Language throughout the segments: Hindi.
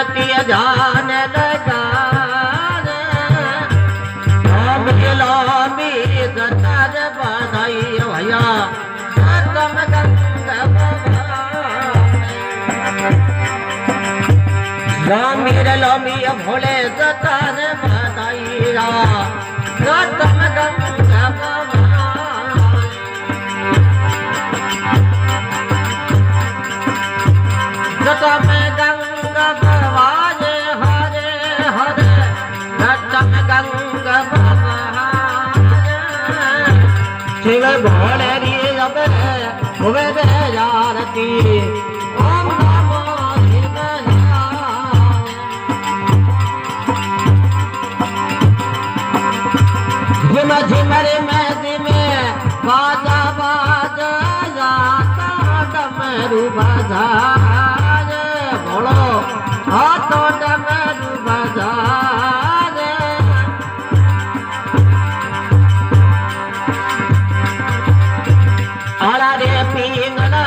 आरती जान लगान लामी दतार बधाई भैया तम लामी लामी भोले दतार बधाई तम तम गंगा भवाजे हरे हरे तम गंगा भवाजे शिव भोले री जब हुए आरती ओम नमो शिवाय झिम झिम रे मैं जिमे बाजा बाजा जाता डमरू बाजा बोलो हाथो डमरू बाजा आला रे पींगला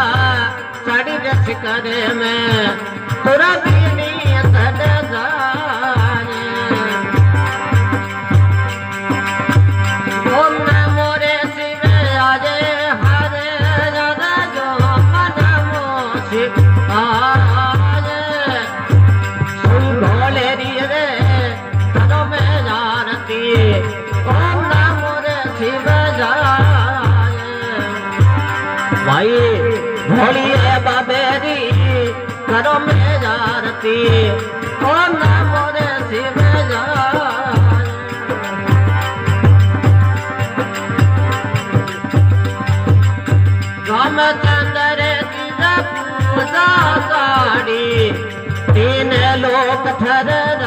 साड़ी रस करे में तुरा बीनी सद जाने ओम नमो रे शिव आजे हरे राधा जो नमो शिव आजे भोले रे करो में जानती ओम नमो रे शिव जाए भाई भोलिए बाबेरी करो में जानती ओम नमो रे शिव जाए रामचंद्र पूजा साड़ी तीन लोक ठहर